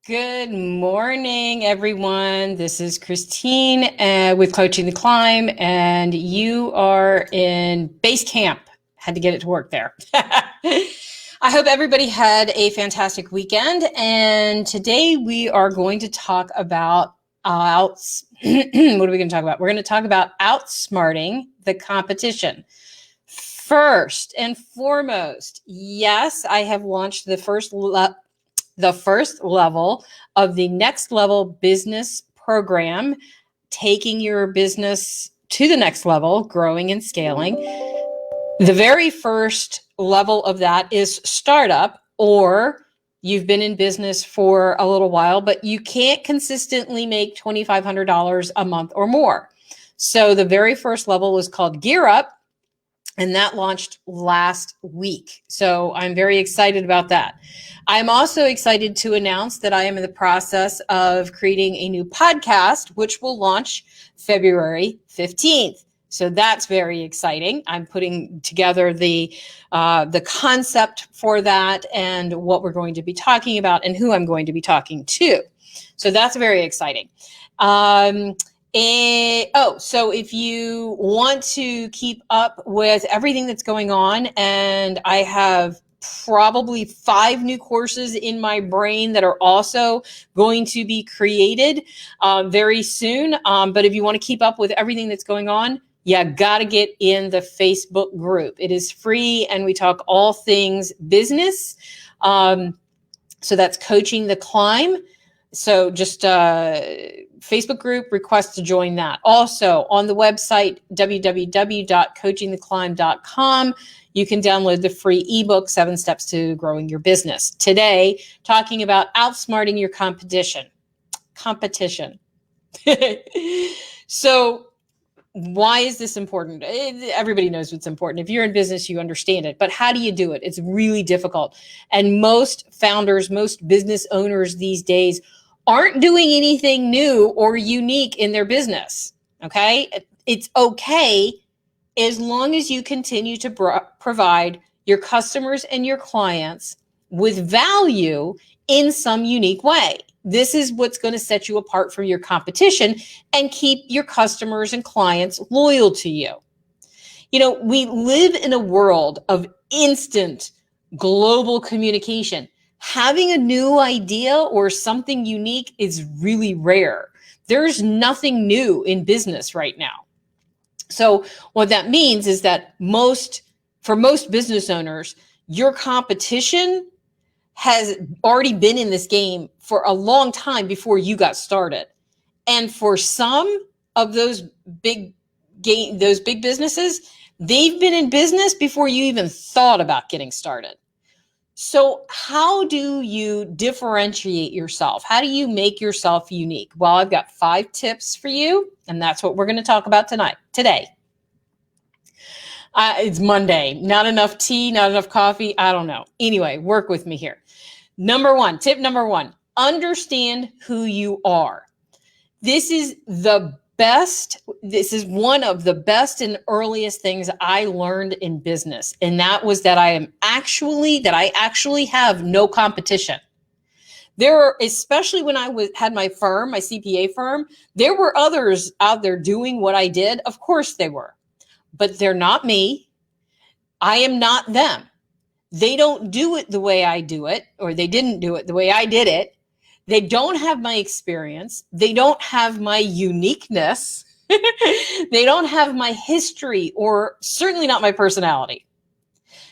Good morning, everyone. This is Christine with Coaching the Climb, and you are in Basecamp. Had to get it to work there. I hope everybody had a fantastic weekend, and today we are going to talk about what are we going to talk about? We're going to talk about outsmarting the competition. First and foremost, yes, I have launched the first level of the Next Level Business Program, taking your business to the next level, growing and scaling. The very first level of that is startup, or you've been in business for a little while, but you can't consistently make $2,500 a month or more. So the very first level is called Gear Up, and that launched last week. So I'm very excited about that. I'm also excited to announce that I am in the process of creating a new podcast, which will launch February 15th. So that's very exciting. I'm putting together the concept for that and what we're going to be talking about and who I'm going to be talking to. So that's very exciting. So if you want to keep up with everything that's going on, and I have probably 5 new courses in my brain that are also going to be created very soon. But if you want to keep up with everything that's going on, you got to get in the Facebook group. It is free, and we talk all things business. So that's Coaching the Climb. So just Facebook group, request to join that. Also on the website, www.coachingtheclimb.com, you can download the free ebook, 7 Steps to Growing Your Business. Today, talking about outsmarting your competition. So why is this important? Everybody knows what's important. If you're in business, you understand it. But how do you do it? It's really difficult. And most founders, most business owners these days aren't doing anything new or unique in their business. Okay? It's okay as long as you continue to provide your customers and your clients with value in some unique way. This is what's going to set you apart from your competition and keep your customers and clients loyal to you. You know, we live in a world of instant global communication. Having a new idea or something unique is really rare. There's nothing new in business right now. So what that means is that for most business owners, your competition has already been in this game for a long time before you got started. And for some of those big businesses, they've been in business before you even thought about getting started. So how do you differentiate yourself? How do you make yourself unique? Well, I've got 5 tips for you, and that's what we're going to talk about today. It's Monday. Not enough tea, not enough coffee. I don't know. Anyway, work with me here. Tip number one, understand who you are. This is one of the best and earliest things I learned in business. And that was that I actually have no competition. Especially when I had my firm, my CPA firm, there were others out there doing what I did. Of course they were, but they're not me. I am not them. They don't do it the way I do it, or they didn't do it the way I did it. They don't have my experience. They don't have my uniqueness. They don't have my history, or certainly not my personality.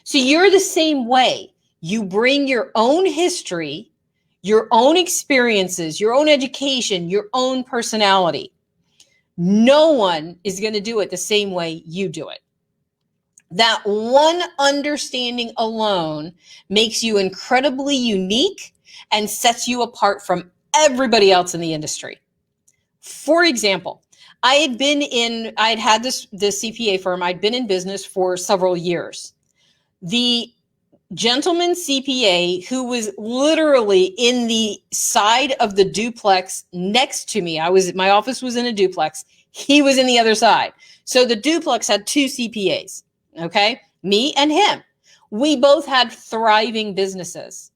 So you're the same way. You bring your own history, your own experiences, your own education, your own personality. No one is going to do it the same way you do it. That one understanding alone makes you incredibly unique and sets you apart from everybody else in the industry. For example, I had had the CPA firm. I'd been in business for several years. The gentleman CPA who was literally in the side of the duplex next to me, my office was in a duplex. He was in the other side. So the duplex had 2 CPAs, okay? Me and him. We both had thriving businesses.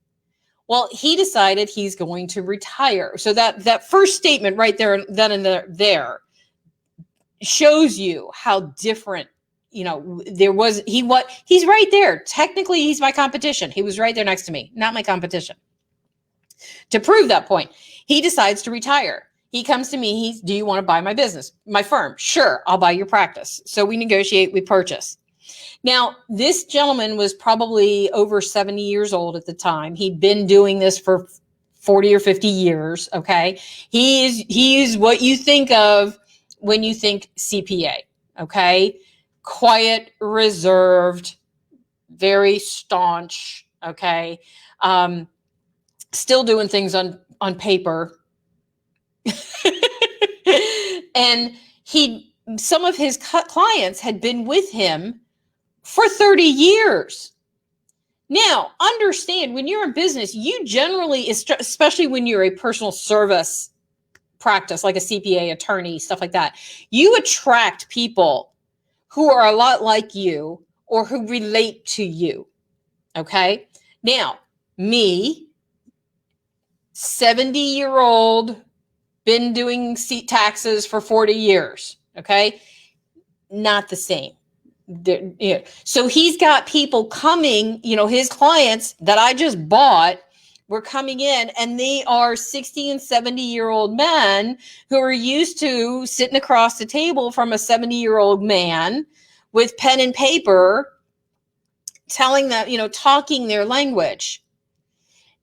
Well, he decided he's going to retire. So that first statement right there, then and there shows you how different, he's right there. Technically, he's my competition. He was right there next to me, not my competition. To prove that point, he decides to retire. He comes to me. Do you want to buy my business, my firm? Sure, I'll buy your practice. So we negotiate, we purchase. Now, this gentleman was probably over 70 years old at the time. He'd been doing this for 40 or 50 years. Okay. He is what you think of when you think CPA. Okay. Quiet, reserved, very staunch. Okay. Still doing things on paper. And some of his clients had been with him for 30 years. Now, understand, when you're in business, you generally, especially when you're a personal service practice, like a CPA, attorney, stuff like that, you attract people who are a lot like you or who relate to you. Okay? Now, me, 70-year-old, been doing taxes for 40 years. Okay? Not the same. So he's got people coming, his clients that I just bought were coming in, and they are 60 and 70-year-old men who are used to sitting across the table from a 70-year-old man with pen and paper, telling them, talking their language.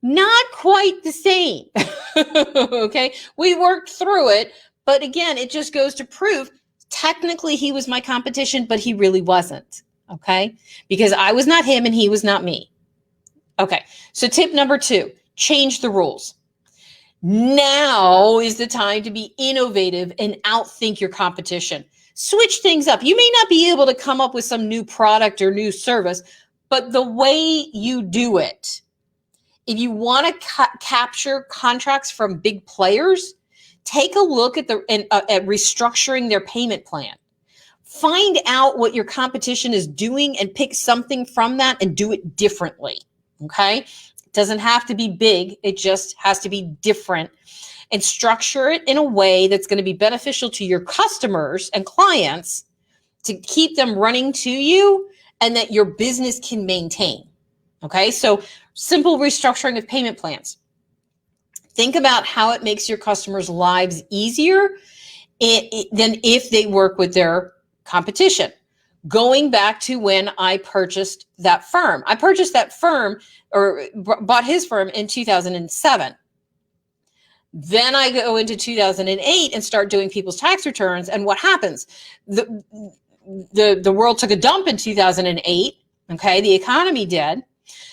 Not quite the same. Okay. We worked through it, but again, it just goes to prove technically he was my competition, but he really wasn't. Okay. Because I was not him and he was not me. Okay. So tip number 2, change the rules. Now is the time to be innovative and outthink your competition. Switch things up. You may not be able to come up with some new product or new service, but the way you do it, if you want to capture contracts from big players, take a look at at restructuring their payment plan. Find out what your competition is doing and pick something from that and do it differently. Okay? It doesn't have to be big. It just has to be different, and structure it in a way that's going to be beneficial to your customers and clients to keep them running to you and that your business can maintain. Okay? So simple restructuring of payment plans. Think about how it makes your customers' lives easier than if they work with their competition. Going back to when I purchased that firm. I purchased that firm or bought his firm in 2007. Then I go into 2008 and start doing people's tax returns. And what happens? The world took a dump in 2008. Okay, the economy did.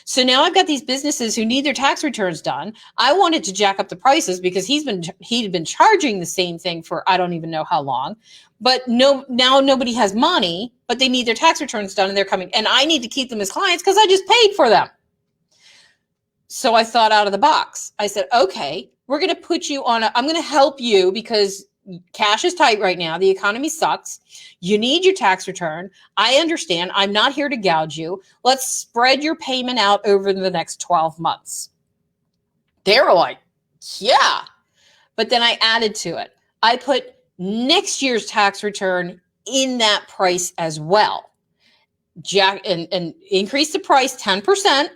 So now I've got these businesses who need their tax returns done. I wanted to jack up the prices because he'd been charging the same thing for I don't even know how long. But now nobody has money, but they need their tax returns done and they're coming. And I need to keep them as clients because I just paid for them. So I thought out of the box. I said, okay, we're going to put you on I'm going to help you because cash is tight right now. The economy sucks. You need your tax return. I understand. I'm not here to gouge you. Let's spread your payment out over the next 12 months. They were like, yeah. But then I added to it. I put next year's tax return in that price as well. And increase the price 10%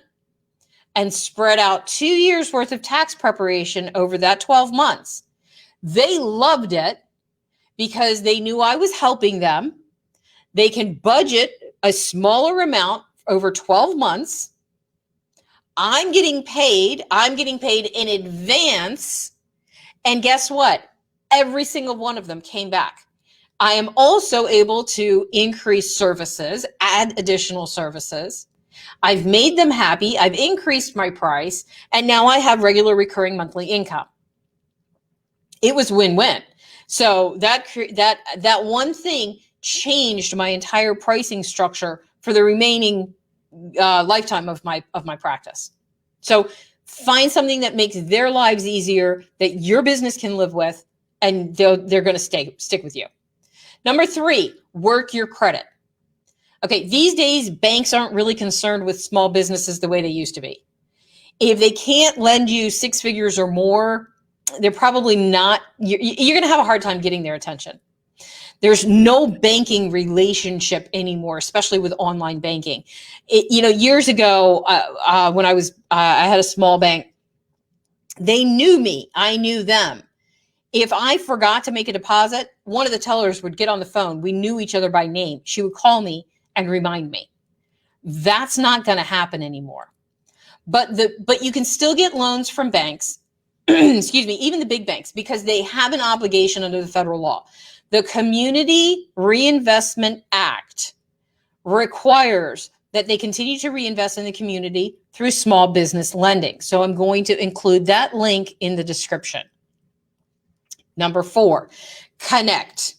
and spread out 2 years worth of tax preparation over that 12 months. They loved it because they knew I was helping them. They can budget a smaller amount over 12 months. I'm getting paid in advance. And guess what? Every single one of them came back. I am also able to increase services, add additional services. I've made them happy. I've increased my price. And now I have regular recurring monthly income. It was win-win. So that one thing changed my entire pricing structure for the remaining lifetime of my practice. So find something that makes their lives easier, that your business can live with, and they're going to stick with you. Number 3, work your credit. Okay, these days banks aren't really concerned with small businesses the way they used to be. If they can't lend you 6 figures or more, they're probably not, you're going to have a hard time getting their attention. There's no banking relationship anymore, especially with online banking. Years ago, when I had a small bank, they knew me, I knew them. If I forgot to make a deposit, one of the tellers would get on the phone. We knew each other by name. She would call me and remind me. That's not going to happen anymore. But you can still get loans from banks, excuse me, even the big banks, because they have an obligation under the federal law. The Community Reinvestment Act requires that they continue to reinvest in the community through small business lending. So I'm going to include that link in the description. Number 4, connect.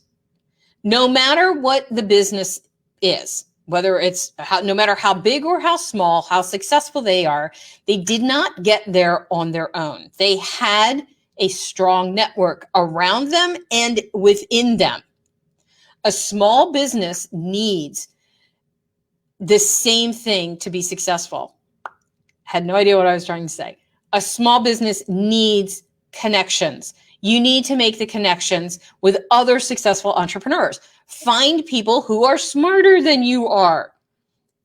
No matter what the business is, whether it's no matter how big or how small, how successful they are, they did not get there on their own. They had a strong network around them and within them. A small business needs the same thing to be successful. Had no idea what I was trying to say. A small business needs connections. You need to make the connections with other successful entrepreneurs. Find people who are smarter than you are.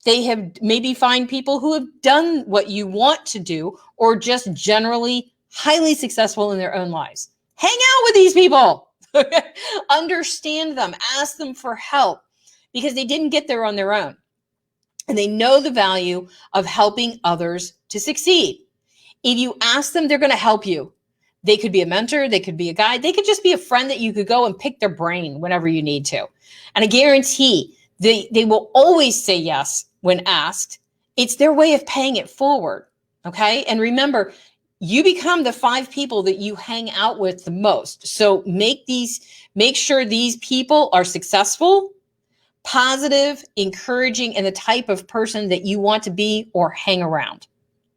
Maybe find people who have done what you want to do, or just generally highly successful in their own lives. Hang out with these people. Understand them. Ask them for help, because they didn't get there on their own. And they know the value of helping others to succeed. If you ask them, they're going to help you. They could be a mentor. They could be a guide. They could just be a friend that you could go and pick their brain whenever you need to. And I guarantee they will always say yes when asked. It's their way of paying it forward. Okay. And remember, you become the 5 people that you hang out with the most. So make sure these people are successful, positive, encouraging, and the type of person that you want to be or hang around.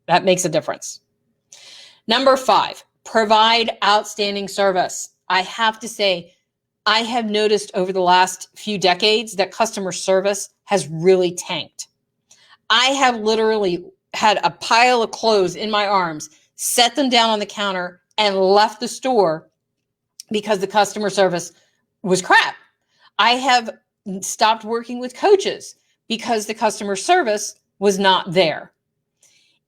That makes a difference. Number 5, provide outstanding service. I have to say, I have noticed over the last few decades that customer service has really tanked. I have literally had a pile of clothes in my arms, set them down on the counter, and left the store because the customer service was crap. I have stopped working with coaches because the customer service was not there.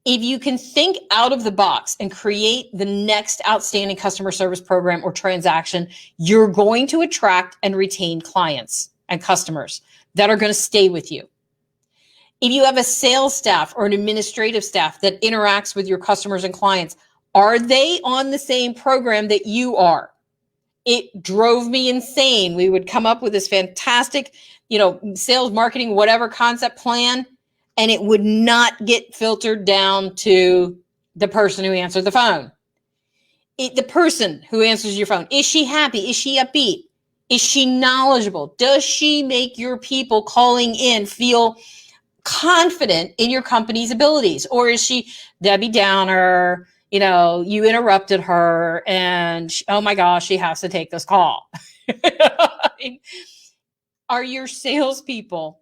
If you can think out of the box and create the next outstanding customer service program or transaction, you're going to attract and retain clients and customers that are going to stay with you. If you have a sales staff or an administrative staff that interacts with your customers and clients, are they on the same program that you are? It drove me insane. We would come up with this fantastic, sales, marketing, whatever concept plan, and it would not get filtered down to the person who answered the phone. The person who answers your phone, is she happy? Is she upbeat? Is she knowledgeable? Does she make your people calling in feel confident in your company's abilities? Or is she Debbie Downer? You interrupted her and oh my gosh, she has to take this call. Are your salespeople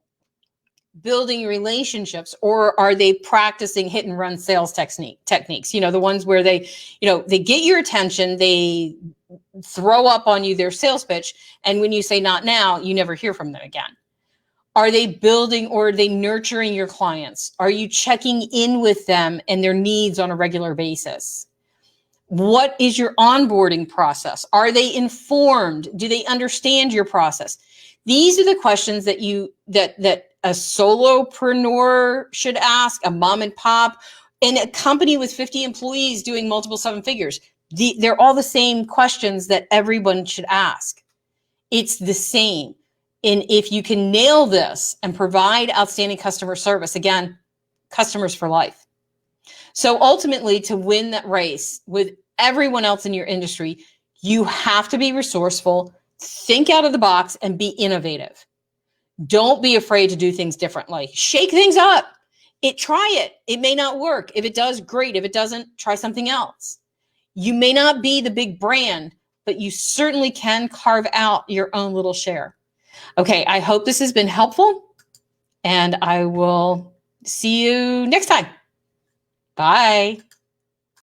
building relationships, or are they practicing hit and run sales techniques? The ones where they get your attention, they throw up on you their sales pitch, and when you say not now, you never hear from them again. Are they building or are they nurturing your clients? Are you checking in with them and their needs on a regular basis? What is your onboarding process? Are they informed? Do they understand your process? These are the questions that a solopreneur should ask, a mom and pop, and a company with 50 employees doing multiple 7 figures. They're all the same questions that everyone should ask. It's the same. And if you can nail this and provide outstanding customer service, again, customers for life. So ultimately, to win that race with everyone else in your industry, you have to be resourceful, think out of the box, and be innovative. Don't be afraid to do things differently. Shake things up. Try it. It may not work. If it does, great. If it doesn't, try something else. You may not be the big brand, but you certainly can carve out your own little share. Okay, I hope this has been helpful, and I will see you next time. Bye.